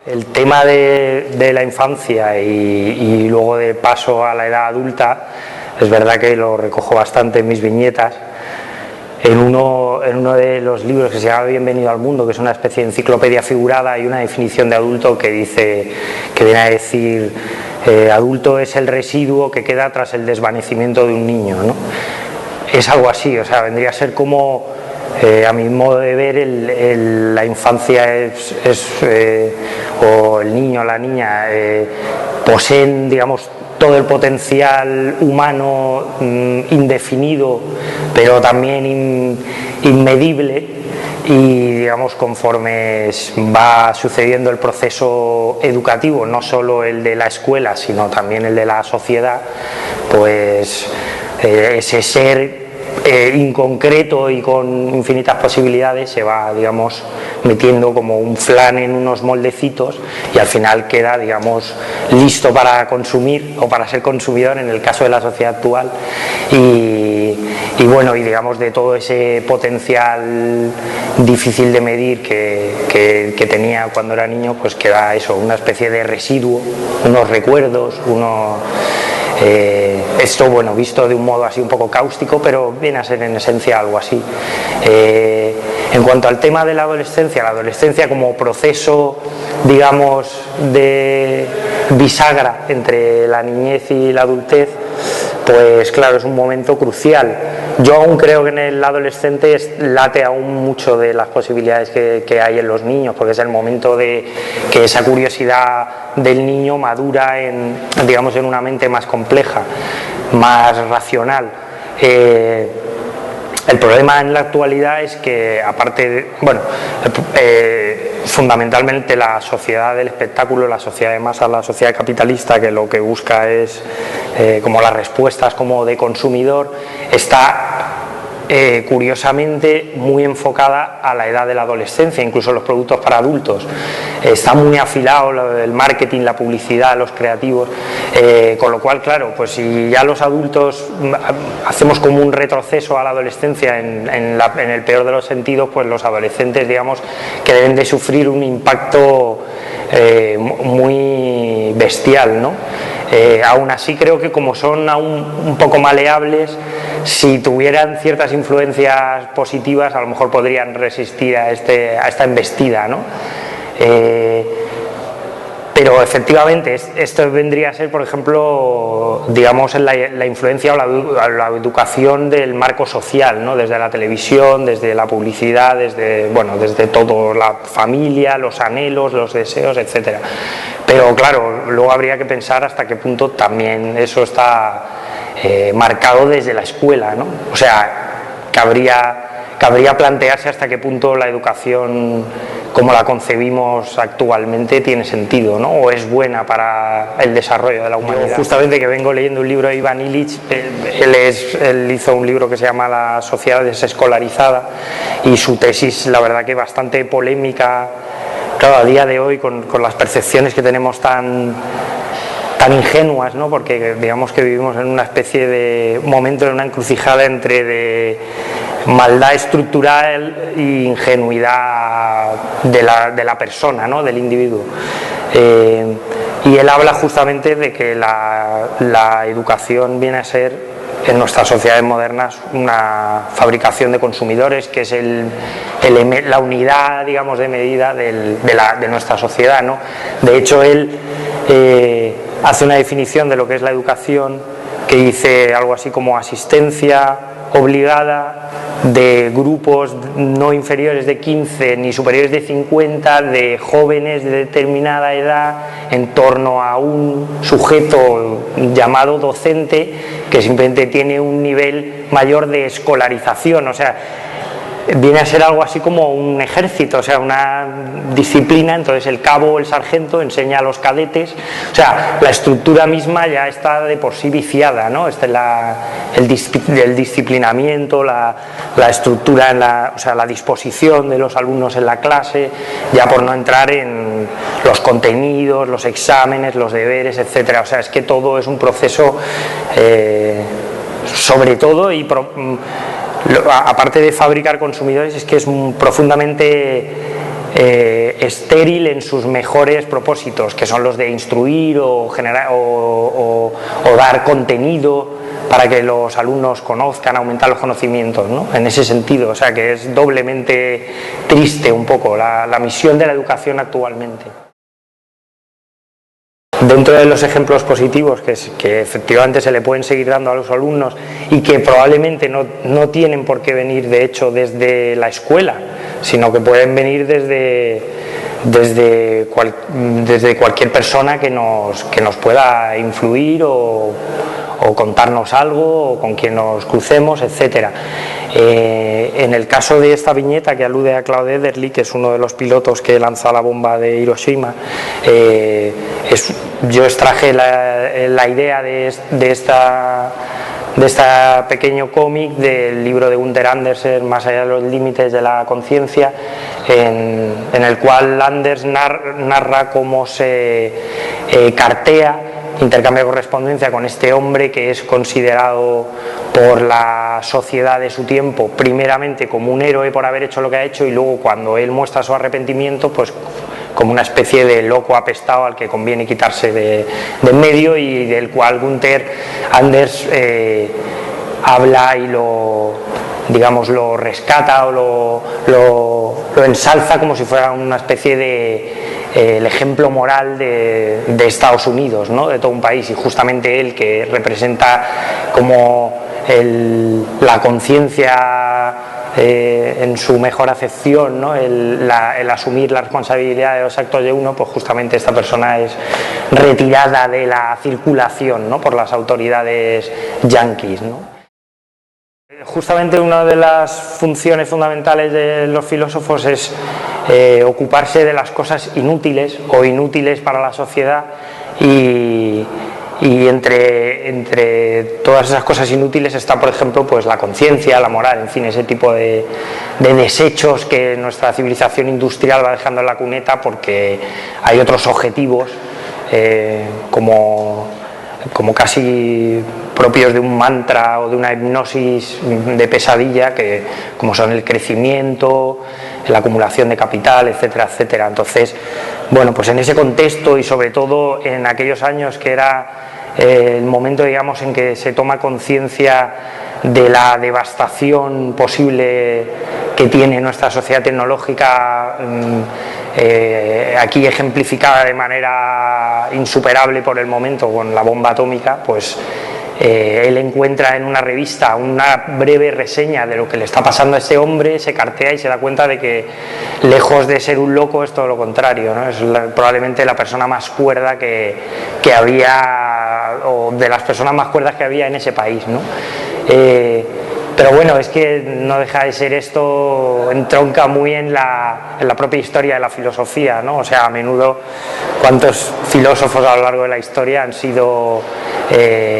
El tema de la infancia y luego de paso a la edad adulta, es verdad que lo recojo bastante en mis viñetas. En uno de los libros que se llama Bienvenido al Mundo, que es una especie de enciclopedia figurada, hay una definición de adulto que dice, que viene a decir, adulto es el residuo que queda tras el desvanecimiento de un niño, ¿no? Es algo así, o sea, vendría a ser como, a mi modo de ver, la infancia o el niño o la niña poseen, digamos, todo el potencial humano indefinido, pero también inmedible, y digamos, conforme va sucediendo el proceso educativo, no solo el de la escuela, sino también el de la sociedad, pues ese ser inconcreto y con infinitas posibilidades se va, digamos, metiendo como un flan en unos moldecitos y al final queda, digamos, listo para consumir o para ser consumidor en el caso de la sociedad actual. Y bueno, y digamos, de todo ese potencial difícil de medir que tenía cuando era niño, pues queda eso, una especie de residuo, unos recuerdos, esto, bueno, visto de un modo así un poco cáustico, pero viene a ser en esencia algo así. En cuanto al tema de la adolescencia como proceso, digamos, de bisagra entre la niñez y la adultez, pues claro, es un momento crucial. Yo aún creo que en el adolescente late aún mucho de las posibilidades que hay en los niños, porque es el momento de que esa curiosidad del niño madura digamos, en una mente más compleja, más racional. El problema en la actualidad es que, aparte, fundamentalmente la sociedad del espectáculo, la sociedad de masas, la sociedad capitalista, que lo que busca es como las respuestas como de consumidor, está curiosamente muy enfocada a la edad de la adolescencia, incluso los productos para adultos. Está muy afilado el marketing, la publicidad, los creativos, con lo cual, claro, pues si ya los adultos hacemos como un retroceso a la adolescencia en el peor de los sentidos, pues los adolescentes, digamos, que deben de sufrir un impacto muy bestial, ¿no? Aún así creo que como son aún un poco maleables, si tuvieran ciertas influencias positivas a lo mejor podrían resistir a esta embestida, ¿no? Pero efectivamente esto vendría a ser, por ejemplo, digamos, en la influencia o la educación del marco social, ¿no? Desde la televisión, desde la publicidad, desde todo, la familia, los anhelos, los deseos, etcétera. Pero claro, luego habría que pensar hasta qué punto también eso está marcado desde la escuela, ¿no? O sea, cabría plantearse hasta qué punto la educación como la concebimos actualmente tiene sentido, ¿no? O es buena para el desarrollo de la humanidad. Yo, justamente, que vengo leyendo un libro de Ivan Illich, él hizo un libro que se llama La sociedad desescolarizada, y su tesis, la verdad, que bastante polémica, claro, a día de hoy, con las percepciones que tenemos tan ingenuas, ¿no? Porque digamos que vivimos en una especie de momento, en una encrucijada entre de maldad estructural e ingenuidad de la persona, ¿no? Del individuo. Y él habla justamente de que la educación viene a ser, en nuestras sociedades modernas, una fabricación de consumidores, que es la unidad, digamos, de medida de nuestra sociedad, ¿no? De hecho, él hace una definición de lo que es la educación, que dice algo así como asistencia obligada de grupos no inferiores de 15 ni superiores de 50 de jóvenes de determinada edad en torno a un sujeto llamado docente, que simplemente tiene un nivel mayor de escolarización. O sea, viene a ser algo así como un ejército, o sea, una disciplina. Entonces el cabo o el sargento enseña a los cadetes, o sea, la estructura misma ya está de por sí viciada, ¿no? El disciplinamiento, la estructura, o sea, la disposición de los alumnos en la clase, ya por no entrar en los contenidos, los exámenes, los deberes, etcétera. O sea, es que todo es un proceso, sobre todo, aparte de fabricar consumidores, es que es profundamente estéril en sus mejores propósitos, que son los de instruir o dar contenido para que los alumnos conozcan, aumentar los conocimientos, ¿no? En ese sentido, o sea que es doblemente triste un poco la misión de la educación actualmente. Dentro de los ejemplos positivos que efectivamente se le pueden seguir dando a los alumnos y que probablemente no tienen por qué venir de hecho desde la escuela, sino que pueden venir desde cualquier persona que nos pueda influir o contarnos algo, o con quien nos crucemos, etcétera. En el caso de esta viñeta que alude a Claude Ederle, que es uno de los pilotos que lanzó la bomba de Hiroshima, yo extraje la idea de este pequeño cómic del libro de Gunther Andersen, Más allá de los límites de la conciencia, en el cual Anders narra cómo se cartea, intercambia correspondencia con este hombre que es considerado por la sociedad de su tiempo primeramente como un héroe por haber hecho lo que ha hecho, y luego cuando él muestra su arrepentimiento, pues como una especie de loco apestado al que conviene quitarse de en medio, y del cual Gunther Anders habla y lo rescata o lo ensalza como si fuera una especie de el ejemplo moral de Estados Unidos, ¿no? De todo un país, y justamente él, que representa como la conciencia en su mejor acepción, ¿no? el asumir la responsabilidad de los actos de uno, pues justamente esta persona es retirada de la circulación, ¿no? Por las autoridades yanquis, ¿no? Justamente una de las funciones fundamentales de los filósofos es ocuparse de las cosas inútiles o inútiles para la sociedad, y entre todas esas cosas inútiles está, por ejemplo, pues la conciencia, la moral, en fin, ese tipo de desechos que nuestra civilización industrial va dejando en la cuneta porque hay otros objetivos como casi propios de un mantra o de una hipnosis de pesadilla, que como son el crecimiento, la acumulación de capital, etcétera, etcétera. Entonces, bueno, pues en ese contexto, y sobre todo en aquellos años que era el momento, digamos, en que se toma conciencia de la devastación posible que tiene nuestra sociedad tecnológica, aquí ejemplificada de manera insuperable por el momento con la bomba atómica, pues él encuentra en una revista una breve reseña de lo que le está pasando a este hombre, se cartea y se da cuenta de que, lejos de ser un loco, es todo lo contrario, ¿no? Es probablemente la persona más cuerda que había, o de las personas más cuerdas que había en ese país, ¿no? Pero bueno, es que no deja de ser esto, entronca muy en la propia historia de la filosofía, ¿no? O sea, a menudo, ¿cuántos filósofos a lo largo de la historia han sido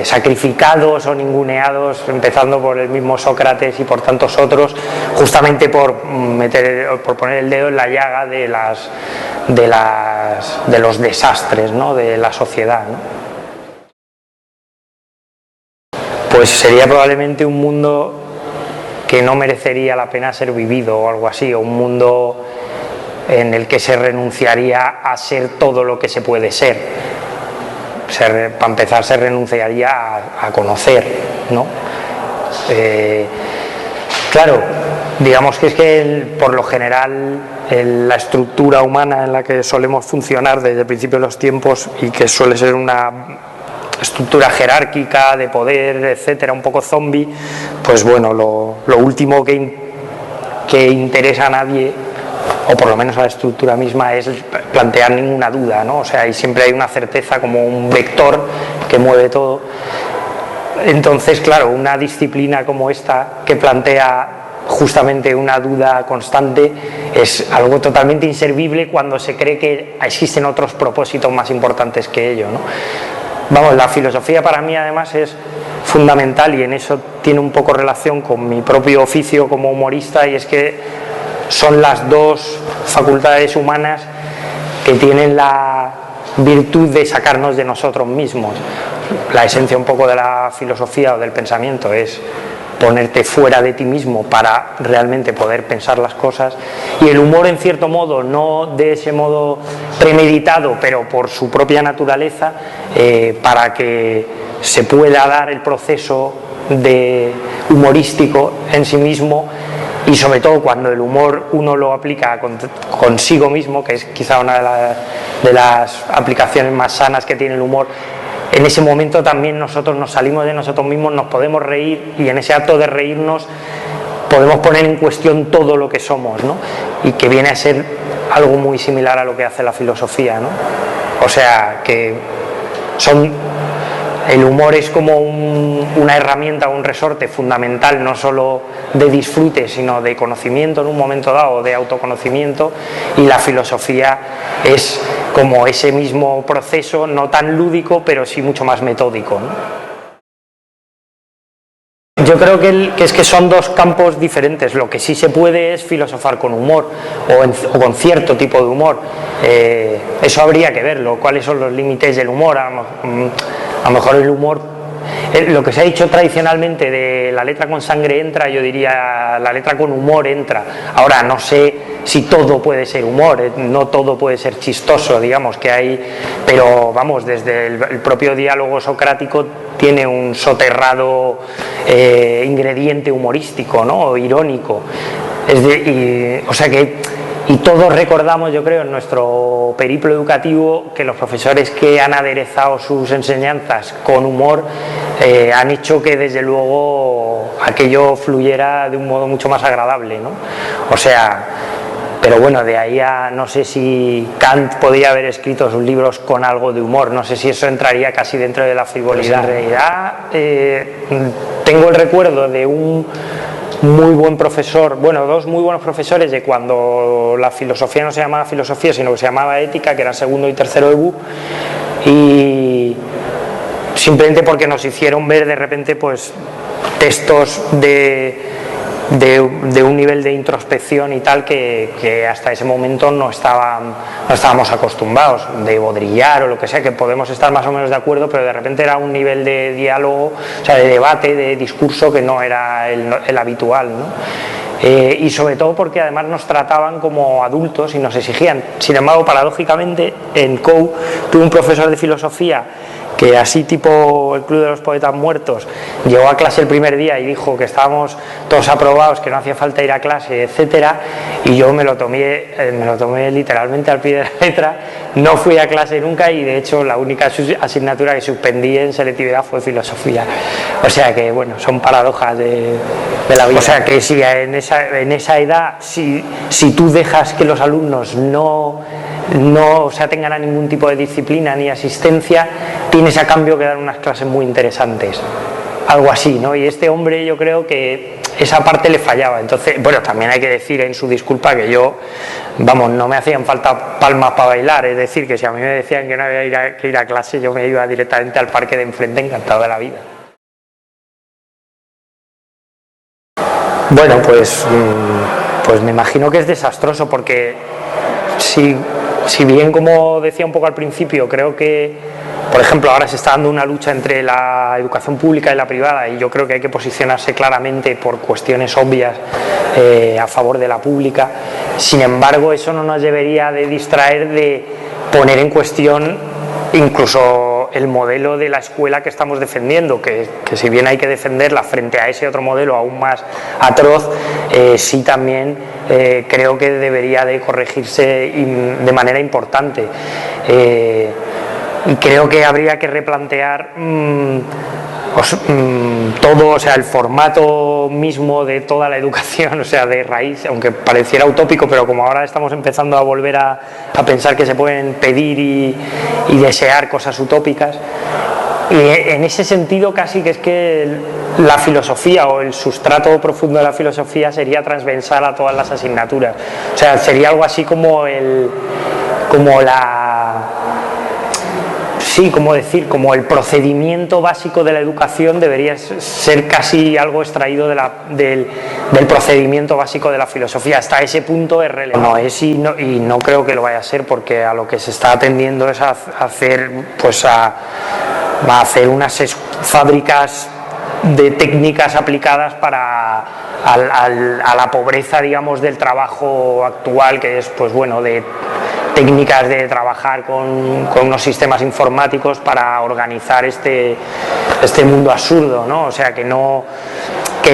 sacrificados o ninguneados, empezando por el mismo Sócrates y por tantos otros, justamente por poner el dedo en la llaga de los desastres, ¿no? De la sociedad, ¿no? Pues sería probablemente un mundo que no merecería la pena ser vivido, o algo así, o un mundo en el que se renunciaría a ser todo lo que se puede ser. Para empezar, se renunciaría a conocer, ¿no? Claro, digamos que es que por lo general la estructura humana en la que solemos funcionar desde el principio de los tiempos, y que suele ser una estructura jerárquica de poder, etcétera, un poco zombie, pues bueno, lo último que interesa a nadie, o por lo menos a la estructura misma, es plantear ninguna duda, ¿no? O sea, y siempre hay una certeza como un vector que mueve todo. Entonces, claro, una disciplina como esta, que plantea justamente una duda constante, es algo totalmente inservible cuando se cree que existen otros propósitos más importantes que ello, ¿no? Vamos, la filosofía para mí además es fundamental, y en eso tiene un poco relación con mi propio oficio como humorista, y es que son las dos facultades humanas que tienen la virtud de sacarnos de nosotros mismos. La esencia un poco de la filosofía o del pensamiento es ponerte fuera de ti mismo para realmente poder pensar las cosas, y el humor en cierto modo, no de ese modo premeditado, pero por su propia naturaleza, para que se pueda dar el proceso humorístico en sí mismo, y sobre todo cuando el humor uno lo aplica consigo mismo, que es quizá una de las aplicaciones más sanas que tiene el humor. En ese momento también nosotros nos salimos de nosotros mismos, nos podemos reír, y en ese acto de reírnos podemos poner en cuestión todo lo que somos, ¿no? Y que viene a ser algo muy similar a lo que hace la filosofía, ¿no? O sea, que el humor es como una herramienta, un resorte fundamental, no solo de disfrute, sino de conocimiento en un momento dado, de autoconocimiento, y la filosofía es como ese mismo proceso, no tan lúdico, pero sí mucho más metódico, ¿no? Yo creo que son dos campos diferentes. Lo que sí se puede es filosofar con humor o con cierto tipo de humor. Eso habría que verlo, cuáles son los límites del humor. A lo mejor el humor, lo que se ha dicho tradicionalmente de la letra con sangre entra, yo diría la letra con humor entra. Ahora no sé si todo puede ser humor, no todo puede ser chistoso, digamos que hay, pero vamos, desde el propio diálogo socrático tiene un soterrado ingrediente humorístico, ¿no? O irónico. Y todos recordamos, yo creo, en nuestro periplo educativo, que los profesores que han aderezado sus enseñanzas con humor han hecho que desde luego aquello fluyera de un modo mucho más agradable, ¿no? O sea, pero bueno, de ahí a, no sé si Kant podría haber escrito sus libros con algo de humor, no sé si eso entraría casi dentro de la frivolidad. En realidad tengo el recuerdo de un muy buen profesor, bueno, dos muy buenos profesores de cuando la filosofía no se llamaba filosofía, sino que se llamaba ética, que eran segundo y tercero EBU, y simplemente porque nos hicieron ver de repente pues textos de un nivel de introspección y tal que hasta ese momento no estábamos acostumbrados, de Baudrillard o lo que sea, que podemos estar más o menos de acuerdo, pero de repente era un nivel de diálogo, o sea, de debate, de discurso que no era el habitual, ¿no? Y sobre todo porque además nos trataban como adultos y nos exigían. Sin embargo, paradójicamente, en COU tuve un profesor de filosofía que, así tipo el Club de los Poetas Muertos, llegó a clase el primer día y dijo que estábamos todos aprobados, que no hacía falta ir a clase, etcétera, y yo me lo tomé literalmente al pie de la letra. No fui a clase nunca, y de hecho la única asignatura que suspendí en selectividad fue filosofía. O sea que bueno, son paradojas de la vida. O sea que si en esa edad, si tú dejas que los alumnos no se atengan a ningún tipo de disciplina ni asistencia, tienes a cambio que dar unas clases muy interesantes, algo así, ¿no? Y este hombre, yo creo que esa parte le fallaba. Entonces, bueno, también hay que decir en su disculpa que yo, vamos, no me hacían falta palmas para bailar, es decir, que si a mí me decían que no había que ir a clase, yo me iba directamente al parque de enfrente, encantado de la vida. Bueno, pues me imagino que es desastroso, porque si bien, como decía un poco al principio, creo que, por ejemplo, ahora se está dando una lucha entre la educación pública y la privada, y yo creo que hay que posicionarse claramente por cuestiones obvias a favor de la pública. Sin embargo, eso no nos debería de distraer de poner en cuestión incluso el modelo de la escuela que estamos defendiendo, que si bien hay que defenderla frente a ese otro modelo aún más atroz, sí también creo que debería de corregirse de manera importante. Y creo que habría que replantear todo, o sea, el formato mismo de toda la educación, o sea, de raíz, aunque pareciera utópico, pero como ahora estamos empezando a volver a pensar que se pueden pedir y desear cosas utópicas, y en ese sentido casi que es que la filosofía o el sustrato profundo de la filosofía sería transversal a todas las asignaturas, o sea, sería algo así como el procedimiento básico de la educación debería ser casi algo extraído del procedimiento básico de la filosofía. Hasta ese punto es relevante. No es, y no creo que lo vaya a ser, porque a lo que se está atendiendo es a hacer unas fábricas de técnicas aplicadas a la pobreza, digamos, del trabajo actual, que es, pues bueno, de técnicas de trabajar con unos sistemas informáticos para organizar este mundo absurdo, ¿no? O sea, que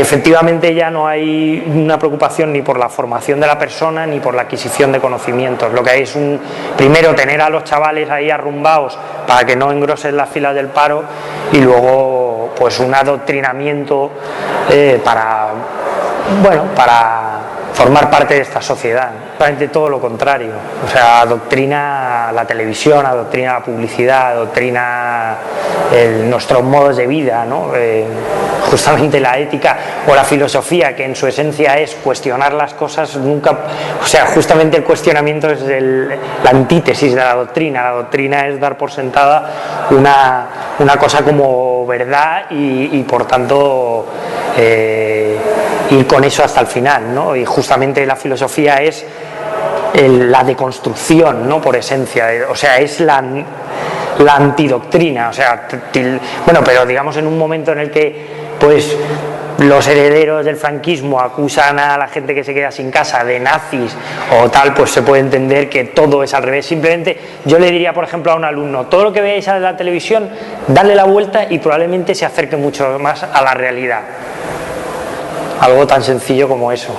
efectivamente ya no hay una preocupación ni por la formación de la persona ni por la adquisición de conocimientos. Lo que hay es primero tener a los chavales ahí arrumbados para que no engrosen las filas del paro, y luego pues un adoctrinamiento para formar parte de esta sociedad. Realmente todo lo contrario. O sea, adoctrina la televisión, adoctrina la publicidad, adoctrina nuestros modos de vida, ¿no? Justamente la ética o la filosofía, que en su esencia es cuestionar las cosas, nunca, o sea, justamente el cuestionamiento es la antítesis de la doctrina. La doctrina es dar por sentada una cosa como verdad y por tanto ir con eso hasta el final, ¿no? Y justamente la filosofía es la deconstrucción, ¿no? Por esencia, o sea, es la antidoctrina, o sea, bueno, pero digamos en un momento en el que pues los herederos del franquismo acusan a la gente que se queda sin casa de nazis o tal, pues se puede entender que todo es al revés. Simplemente yo le diría, por ejemplo, a un alumno: todo lo que veáis en la televisión, dadle la vuelta y probablemente se acerque mucho más a la realidad. Algo tan sencillo como eso.